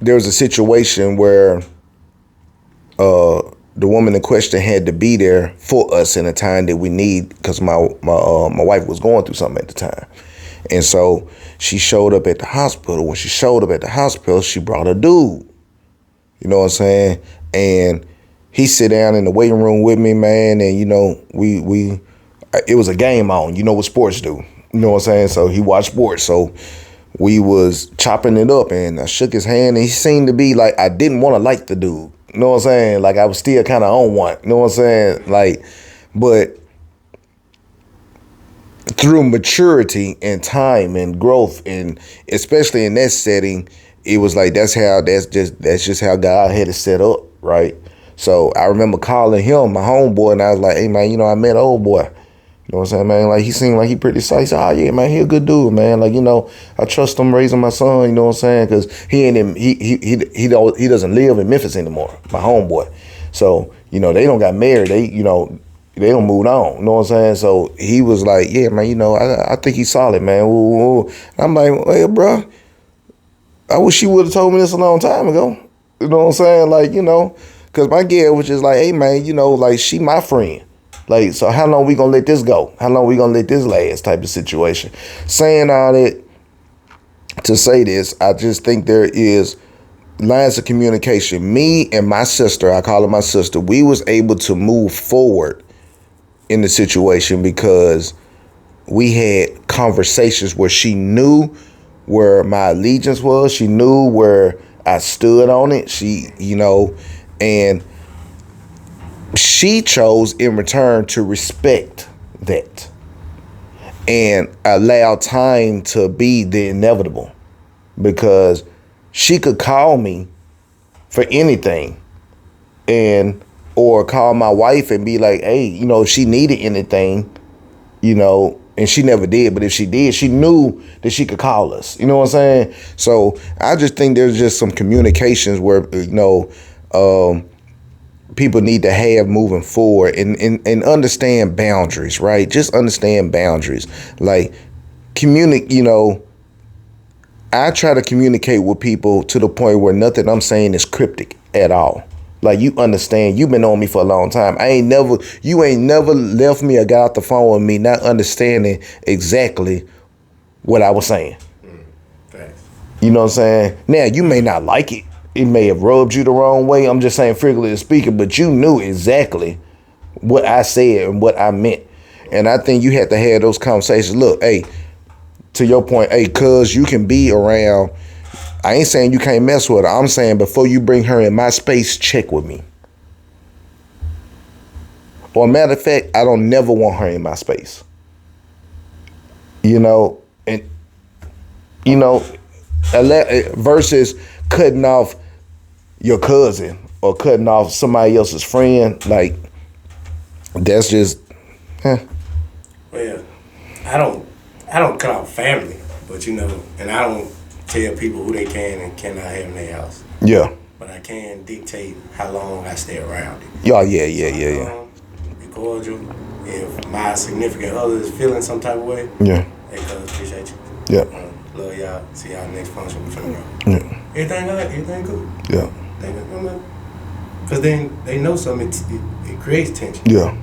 there was a situation where the woman in question had to be there for us in a time that we need, because my wife was going through something at the time. And so she showed up at the hospital. When she showed up at the hospital, she brought a dude. You know what I'm saying? And he sit down in the waiting room with me, man, and you know, it was a game on, you know what sports do. You know what I'm saying? So he watched sports. So we was chopping it up, and I shook his hand, and he seemed to be like, I didn't want to like the dude. You know what I'm saying? Like, I was still kind of on one. You know what I'm saying? Like, but through maturity and time and growth, and especially in that setting, it was like, that's just how God had it set up, right? So I remember calling him, my homeboy, and I was like, hey man, you know, I met an old boy. You know what I'm saying, man? Like, he seemed like he pretty safe. He said, oh yeah, man, he a good dude, man. Like, you know, I trust him raising my son. You know what I'm saying? Because he doesn't live in Memphis anymore. My homeboy. So, you know, they don't got married. They don't move on. You know what I'm saying? So he was like, yeah, man, you know, I think he's solid, man. Ooh. I'm like, hey, bro, I wish you would have told me this a long time ago. You know what I'm saying? Like, you know, because my girl was just like, hey, man, you know, like, she my friend. Like, so how long we gonna let this go? How long we gonna let this last type of situation? Saying all that to say this, I just think there is lines of communication. Me and my sister, I call her my sister, we was able to move forward in the situation because we had conversations where she knew where my allegiance was. She knew where I stood on it. She, you know, and she chose in return to respect that and allow time to be the inevitable, because she could call me for anything or call my wife and be like, hey, you know, if she needed anything, you know, and she never did, but if she did, she knew that she could call us. You know what I'm saying? So I just think there's just some communications where, you know, people need to have moving forward and understand boundaries, right? Just understand boundaries. Like, you know, I try to communicate with people to the point where nothing I'm saying is cryptic at all. Like, you understand, you've been on me for a long time. You ain't never left me or got off the phone with me not understanding exactly what I was saying. Thanks. You know what I'm saying? Now, you may not like it. It may have rubbed you the wrong way. I'm just saying, figuratively speaking, but you knew exactly what I said and what I meant. And I think you had to have those conversations. Look, hey, to your point, hey, cuz you can be around I ain't saying you can't mess with her. I'm saying before you bring her in my space, check with me. Or matter of fact, I don't never want her in my space. You know, and you know, versus cutting off your cousin or cutting off somebody else's friend, like that's just. Well, I don't cut off family, but you know, and I don't tell people who they can and cannot have in their house. Yeah. But I can dictate how long I stay around it. Yeah. Be cordial. If my significant other is feeling some type of way, Yeah. hey, cuz, appreciate you. Yeah. Love y'all. See y'all next function. We finna go. Yeah. Everything good? Everything good? Yeah. Because then they know something, it creates tension. Yeah.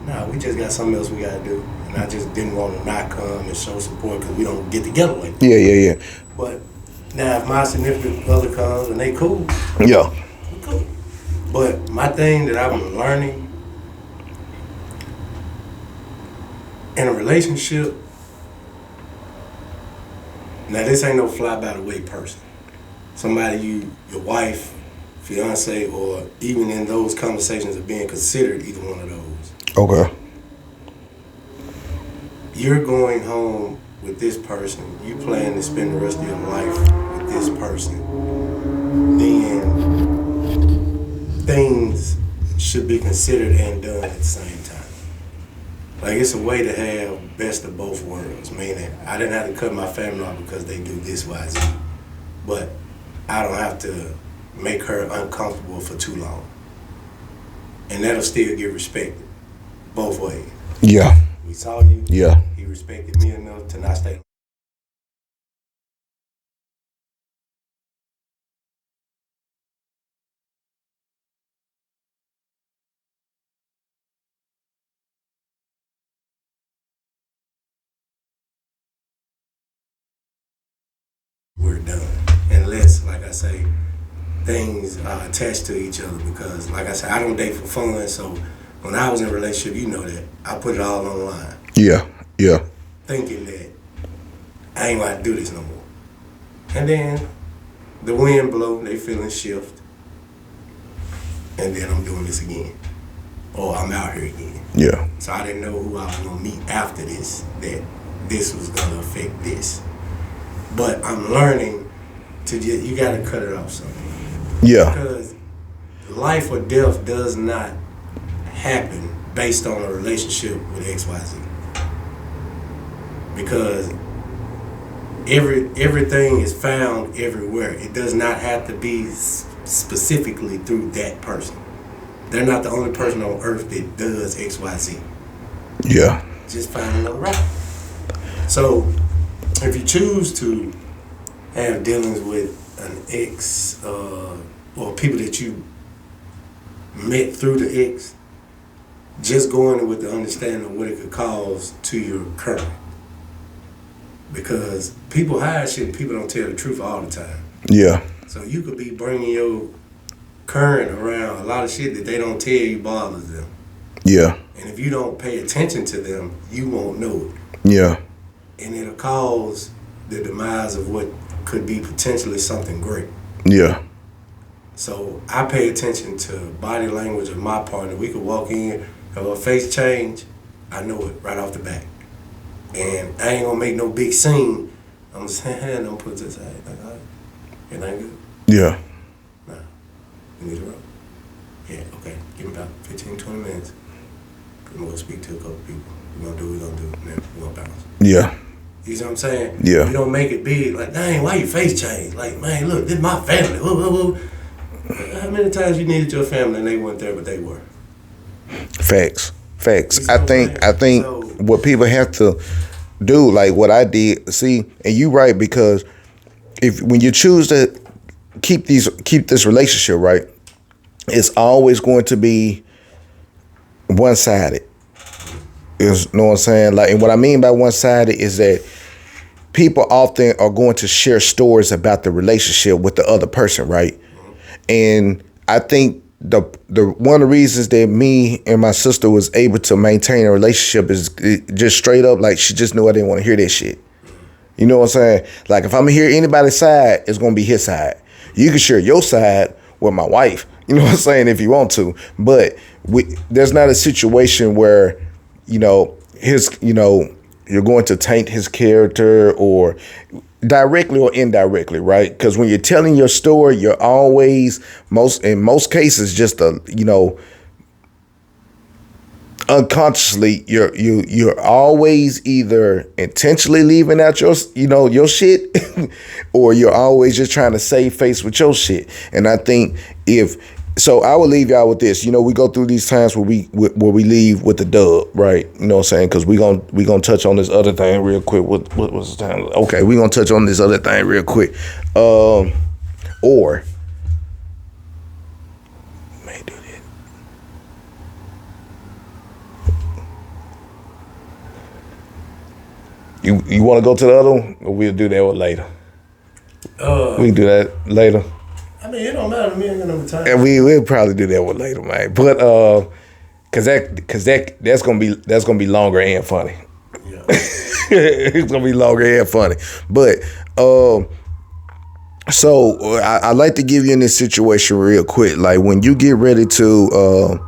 Nah, we just got something else we got to do. And I just didn't want to not come and show support because we don't get together like that. Yeah. But now if my significant other comes and they cool, Yeah. we cool. But my thing that I'm learning in a relationship, now this ain't no fly by the way person. Somebody your wife, fiance, or even in those conversations of being considered either one of those. Okay. You're going home with this person. You plan to spend the rest of your life with this person. Then things should be considered and done at the same time. Like it's a way to have best of both worlds. Meaning, I didn't have to cut my family off because they do this, Y, Z. But I don't have to make her uncomfortable for too long. And that'll still get respected both ways. Yeah. We saw you. Yeah. He respected me enough to not stay. We're done. Unless, like I say, things are attached to each other because, like I said, I don't date for fun. So when I was in a relationship, you know that, I put it all on the line. Yeah. Thinking that I ain't gonna do this no more. And then the wind blow, they feeling shift. And then I'm doing this again. Or I'm out here again. Yeah. So I didn't know who I was gonna meet after this, that this was gonna affect this. But I'm learning to just, you gotta cut it off something. Yeah. Because life or death does not happen based on a relationship with XYZ. Because everything is found everywhere. It does not have to be specifically through that person. They're not the only person on earth that does XYZ. Yeah. Just find another route. So if you choose to have dealings with an ex or people that you met through the ex, just go in with the understanding of what it could cause to your current. Because people hide shit and people don't tell the truth all the time. Yeah. So you could be bringing your current around a lot of shit that they don't tell you bothers them. Yeah. And if you don't pay attention to them, you won't know it. Yeah. And it'll cause the demise of what could be potentially something great. Yeah. So I pay attention to body language of my partner. We could walk in, have her face change, I know it right off the bat. And I ain't gonna make no big scene. I'm just saying, don't put this out. Like, all right, everything good? Yeah. Nah, we need to roll. Yeah, okay, give me about 15, 20 minutes. We're gonna speak to a couple people. We're gonna do what we're gonna do, and then we're gonna bounce. Yeah. You see what I'm saying? Yeah. You don't make it big. Like, dang, why your face changed? Like, man, look, this is my family. Whoa, whoa, whoa. How many times you needed your family and they weren't there, but they were? Facts. I think So, what people have to do, like what I did, see, and you right, because when you choose to keep this relationship, right, it's always going to be one-sided. You know what I'm saying? Like, and what I mean by one-sided is that people often are going to share stories about the relationship with the other person, right? And I think the one of the reasons that me and my sister was able to maintain a relationship is just straight up, like, she just knew I didn't want to hear that shit. You know what I'm saying? Like if I'm gonna hear anybody's side, it's gonna be his side. You can share your side with my wife. You know what I'm saying, if you want to. But there's not a situation where, you're going to taint his character or directly or indirectly, right? Because when you're telling your story, you're always in most cases just unconsciously you're always either intentionally leaving out your shit or you're always just trying to save face with your shit. And I think I will leave y'all with this. We go through these times where we leave with the dub, right? You know what I'm saying? Because we gonna touch on this other thing real quick. What was the time? Okay, we gonna touch on this other thing real quick. Or may do that. You want to go to the other one, or we'll do that one later? We can do that later. I mean, it don't matter to me. I ain't got no time. And we'll probably do that one later, man. But that's gonna be longer and funny. Yeah. It's gonna be longer and funny. But so I like to give you in this situation real quick. Like when you get ready to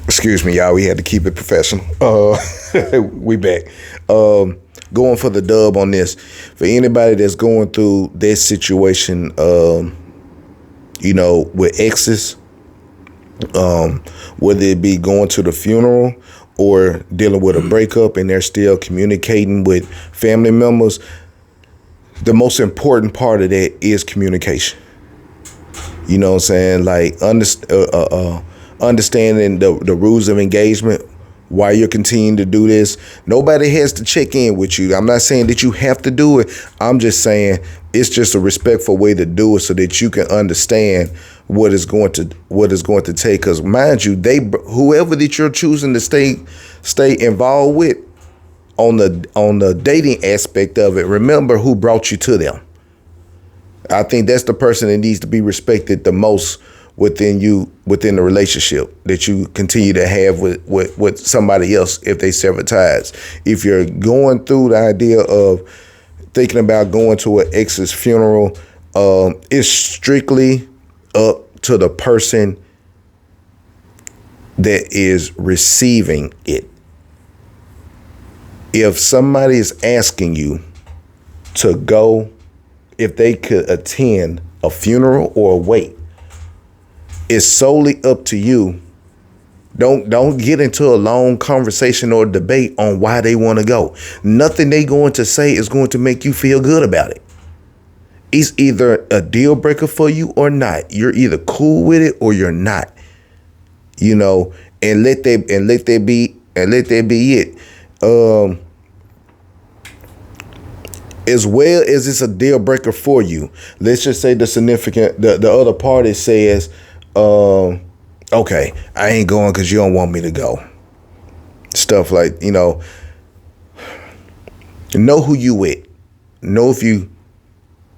excuse me, y'all. We had to keep it professional. We back. Going for the dub on this. For anybody that's going through this situation, with exes, whether it be going to the funeral or dealing with a breakup and they're still communicating with family members, the most important part of that is communication. You know what I'm saying? Like understanding the rules of engagement, why you're continuing to do this. Nobody has to check in with you. I'm not saying that you have to do it. I'm just saying it's just a respectful way to do it so that you can understand what is going to take. Because mind you, whoever that you're choosing to stay involved with on the dating aspect of it, remember who brought you to them. I think that's the person that needs to be respected the most within the relationship that you continue to have with somebody else if they sever ties. If you're going through the idea of thinking about going to an ex's funeral, it's strictly up to the person that is receiving it. If somebody is asking you to go, if they could attend a funeral or wait, it's solely up to you. Don't get into a long conversation or debate on why they want to go. Nothing they going to say is going to make you feel good about it. It's either a deal breaker for you or not. You're either cool with it or you're not. And let that be it. As well as it's a deal breaker for you, let's just say the other party says, okay, I ain't going because you don't want me to go. Stuff like, know who you with. Know if you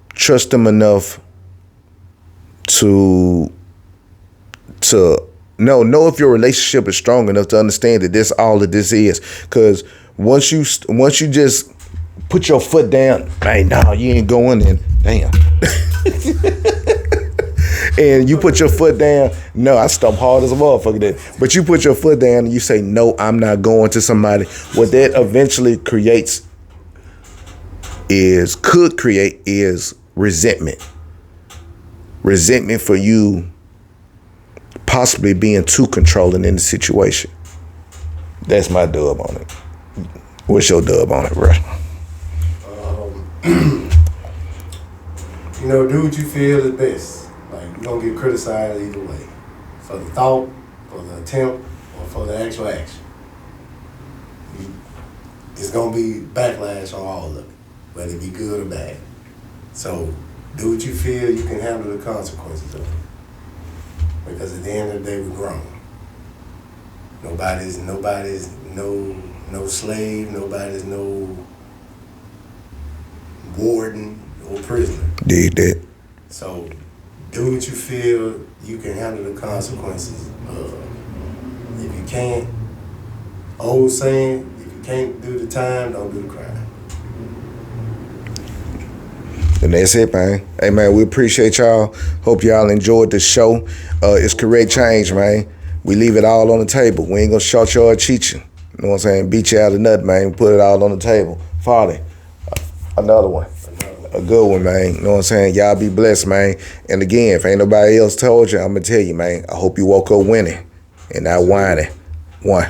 trust them enough to know if your relationship is strong enough to understand that this all that this is. Because once you just put your foot down, hey, no, you ain't going, and damn. And you put your foot down, no, I stomp hard as a motherfucker then. But you put your foot down and you say, no, I'm not going to somebody. What that eventually could create is resentment. Resentment for you possibly being too controlling in the situation. That's my dub on it. What's your dub on it, bro? You know, do what you feel is best. Like, you're going to get criticized either way. For the thought, for the attempt, or for the actual action. It's going to be backlash on all of it, whether it be good or bad. So, do what you feel, you can handle the consequences of it. Because at the end of the day, we're grown. Nobody's no slave, nobody's no warden or prisoner. Did that. So, do what you feel, you can handle the consequences of. If you can't, old saying, if you can't do the time, don't do the crime. And that's it, man. Hey, man, we appreciate y'all. Hope y'all enjoyed the show. It's Correct Change, man. We leave it all on the table. We ain't gonna short you or cheat you. You know what I'm saying? Beat you out of nut, man. Put it all on the table. Farley, another one. A good one, man. You know what I'm saying? Y'all be blessed, man. And again, if ain't nobody else told you, I'm gonna tell you, man. I hope you woke up winning and not whining. One.